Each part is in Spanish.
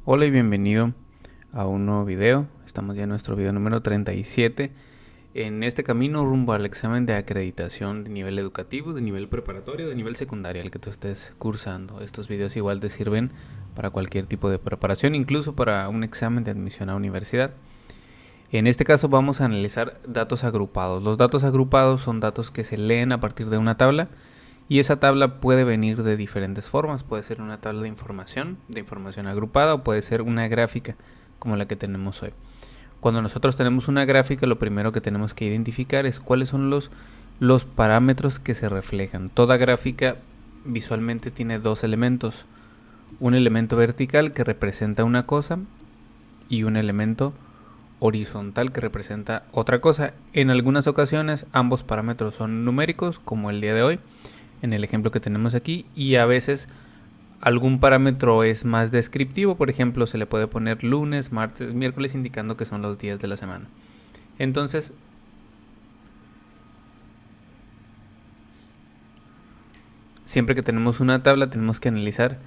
Hola y bienvenido a un nuevo video. Estamos ya en nuestro video número 37 en este camino rumbo al examen de acreditación de nivel educativo, de nivel preparatorio, de nivel secundario, el que tú estés cursando. Estos videos igual te sirven para cualquier tipo de preparación, incluso para un examen de admisión a universidad. En este caso vamos a analizar datos agrupados. Los datos agrupados son datos que se leen a partir de una tabla. Y esa tabla puede venir de diferentes formas, puede ser una tabla de información agrupada, o puede ser una gráfica como la que tenemos hoy. Cuando nosotros tenemos una gráfica, lo primero que tenemos que identificar es cuáles son los parámetros que se reflejan. Toda gráfica visualmente tiene dos elementos, un elemento vertical que representa una cosa y un elemento horizontal que representa otra cosa. En algunas ocasiones ambos parámetros son numéricos, como el día de hoy, en el ejemplo que tenemos aquí, y a veces algún parámetro es más descriptivo. Por ejemplo, se le puede poner lunes, martes, miércoles, indicando que son los días de la semana. Entonces, siempre que tenemos una tabla tenemos que analizar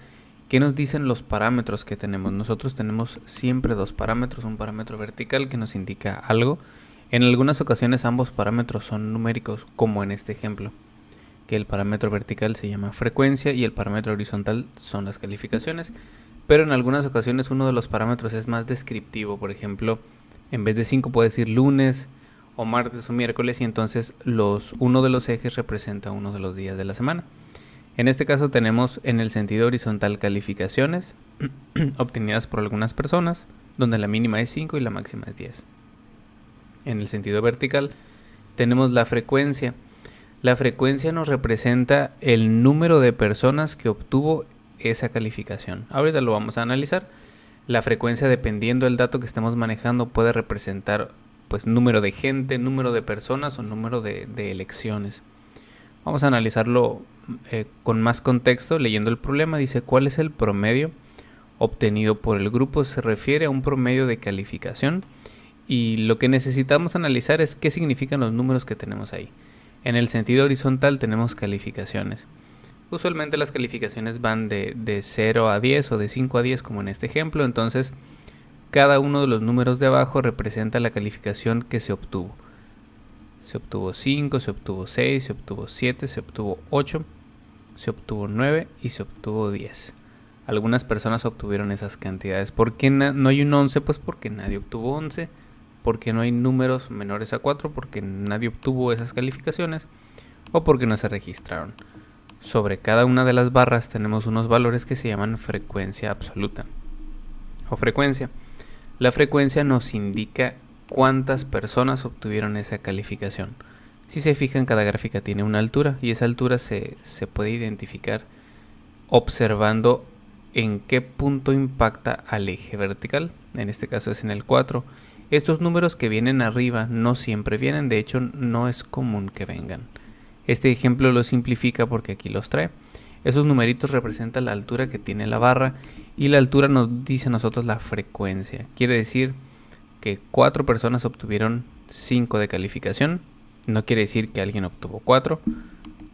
qué nos dicen los parámetros que tenemos. Nosotros tenemos siempre dos parámetros, un parámetro vertical que nos indica algo. En algunas ocasiones ambos parámetros son numéricos, como en este ejemplo, que el parámetro vertical se llama frecuencia y el parámetro horizontal son las calificaciones, pero en algunas ocasiones uno de los parámetros es más descriptivo. Por ejemplo, en vez de 5 puede decir lunes o martes o miércoles, y entonces uno de los ejes representa uno de los días de la semana. En este caso tenemos en el sentido horizontal calificaciones obtenidas por algunas personas, donde la mínima es 5 y la máxima es 10. En el sentido vertical tenemos la frecuencia. La frecuencia nos representa el número de personas que obtuvo esa calificación. Ahorita lo vamos a analizar. La frecuencia, dependiendo del dato que estemos manejando, puede representar pues número de gente, número de personas o número de elecciones. Vamos a analizarlo con más contexto leyendo el problema. Dice: ¿cuál es el promedio obtenido por el grupo? Se refiere a un promedio de calificación, y lo que necesitamos analizar es qué significan los números que tenemos ahí. En el sentido horizontal tenemos calificaciones. Usualmente las calificaciones van de 0 a 10 o de 5 a 10, como en este ejemplo. Entonces cada uno de los números de abajo representa la calificación que se obtuvo. Se obtuvo 5, se obtuvo 6, se obtuvo 7, se obtuvo 8, se obtuvo 9 y se obtuvo 10. Algunas personas obtuvieron esas cantidades. ¿Por qué no hay un 11? Pues porque nadie obtuvo 11. Porque no hay números menores a 4, porque nadie obtuvo esas calificaciones, o porque no se registraron. Sobre cada una de las barras tenemos unos valores que se llaman frecuencia absoluta o frecuencia. La frecuencia nos indica cuántas personas obtuvieron esa calificación. Si se fijan, cada gráfica tiene una altura, y esa altura se puede identificar observando en qué punto impacta al eje vertical. En este caso es en el 4. Estos números que vienen arriba no siempre vienen, de hecho no es común que vengan. Este ejemplo lo simplifica porque aquí los trae. Esos numeritos representan la altura que tiene la barra, y la altura nos dice a nosotros la frecuencia. Quiere decir que 4 personas obtuvieron 5 de calificación. No quiere decir que alguien obtuvo 4.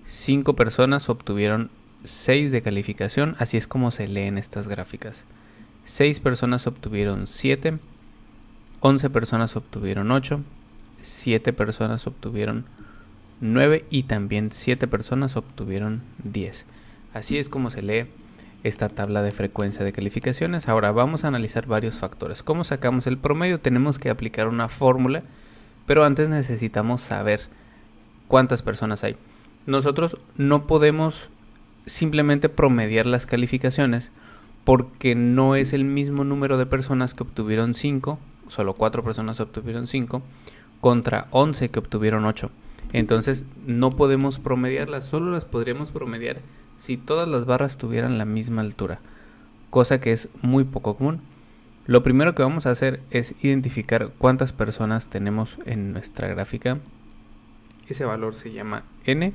5 personas obtuvieron 6 de calificación. Así es como se leen estas gráficas. 6 personas obtuvieron 7. 11 personas obtuvieron 8, 7 personas obtuvieron 9 y también 7 personas obtuvieron 10. Así es como se lee esta tabla de frecuencia de calificaciones. Ahora vamos a analizar varios factores. ¿Cómo sacamos el promedio? Tenemos que aplicar una fórmula, pero antes necesitamos saber cuántas personas hay. Nosotros no podemos simplemente promediar las calificaciones, porque no es el mismo número de personas que obtuvieron 5, solo 4 personas obtuvieron 5, contra 11 que obtuvieron 8. Entonces no podemos promediarlas, solo las podríamos promediar si todas las barras tuvieran la misma altura, cosa que es muy poco común. Lo primero que vamos a hacer es identificar cuántas personas tenemos en nuestra gráfica. Ese valor se llama n,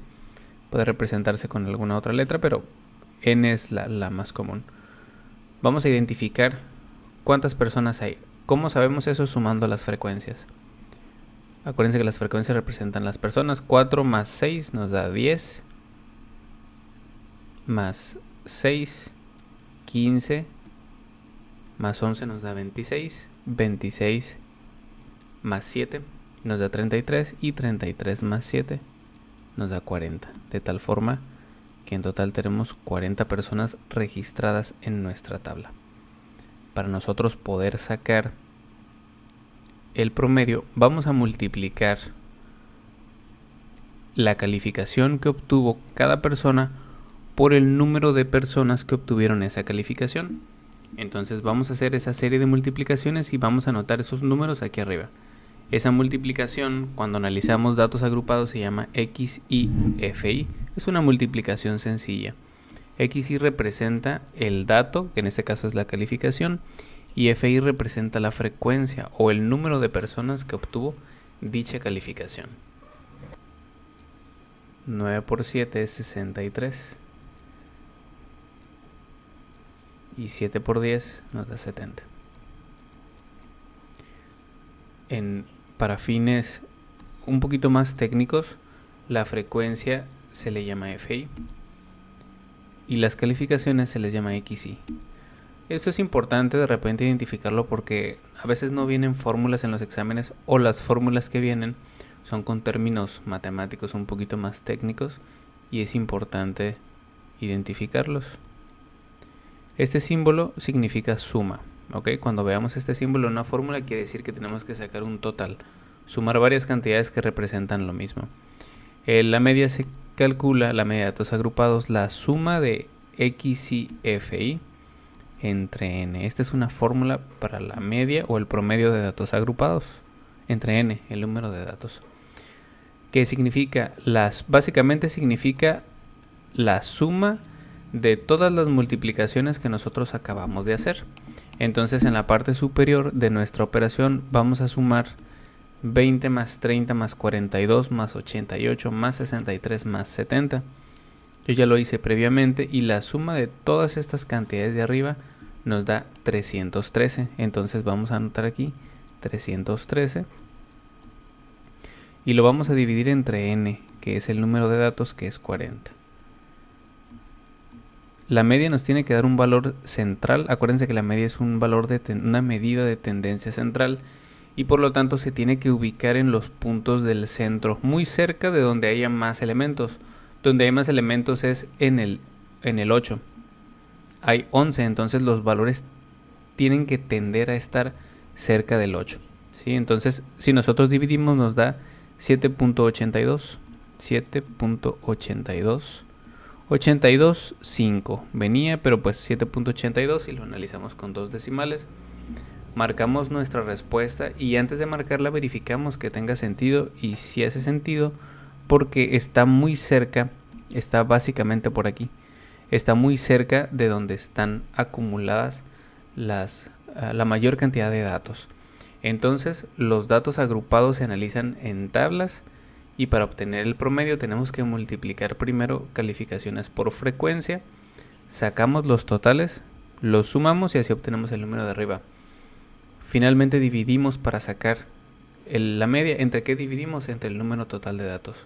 puede representarse con alguna otra letra, pero n es la más común. Vamos a identificar cuántas personas hay. ¿Cómo sabemos eso? Sumando las frecuencias. Acuérdense que las frecuencias representan las personas. 4 más 6 nos da 10. Más 6, 15. más 11 nos da 26, 26 más 7 nos da 33 y 33 más 7 nos da 40. De tal forma que en total tenemos 40 personas registradas en nuestra tabla. Para nosotros poder sacar el promedio, vamos a multiplicar la calificación que obtuvo cada persona por el número de personas que obtuvieron esa calificación. Entonces vamos a hacer esa serie de multiplicaciones y vamos a anotar esos números aquí arriba. Esa multiplicación, cuando analizamos datos agrupados, se llama XI-FI. Es una multiplicación sencilla. XI representa el dato, que en este caso es la calificación, y FI representa la frecuencia o el número de personas que obtuvo dicha calificación. 9 por 7 es 63. Y 7 por 10 nos da 70. Para fines un poquito más técnicos, la frecuencia se le llama FI y las calificaciones se les llama XI. Esto es importante de repente identificarlo porque a veces no vienen fórmulas en los exámenes, o las fórmulas que vienen son con términos matemáticos un poquito más técnicos y es importante identificarlos. Este símbolo significa suma, ¿ok? Cuando veamos este símbolo en una fórmula quiere decir que tenemos que sacar un total, sumar varias cantidades que representan lo mismo. La media se calcula, la media de datos agrupados, la suma de XI FI entre N. Esta es una fórmula para la media o el promedio de datos agrupados entre N, el número de datos. ¿Qué significa? Básicamente significa la suma de todas las multiplicaciones que nosotros acabamos de hacer. Entonces en la parte superior de nuestra operación vamos a sumar 20 más 30 más 42 más 88 más 63 más 70. Yo ya lo hice previamente y la suma de todas estas cantidades de arriba nos da 313. Entonces vamos a anotar aquí 313 y lo vamos a dividir entre n, que es el número de datos, que es 40. La media nos tiene que dar un valor central. Acuérdense que la media es un valor una medida de tendencia central y por lo tanto se tiene que ubicar en los puntos del centro, muy cerca de donde haya más elementos. Donde hay más elementos es en el 8. Hay 11, entonces los valores tienen que tender a estar cerca del 8. ¿Sí? Entonces, si nosotros dividimos nos da 7.82. 7.82. 82.5 venía, pero pues 7.82 y lo analizamos con 2 decimales. Marcamos nuestra respuesta y antes de marcarla verificamos que tenga sentido, y si hace sentido porque está muy cerca, está básicamente por aquí, está muy cerca de donde están acumuladas la mayor cantidad de datos. Entonces los datos agrupados se analizan en tablas y para obtener el promedio tenemos que multiplicar primero calificaciones por frecuencia, sacamos los totales, los sumamos y así obtenemos el número de arriba. Finalmente dividimos para sacar la media. ¿Entre qué dividimos? Entre el número total de datos.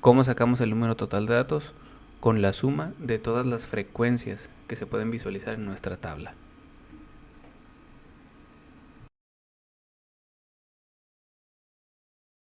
¿Cómo sacamos el número total de datos? Con la suma de todas las frecuencias que se pueden visualizar en nuestra tabla.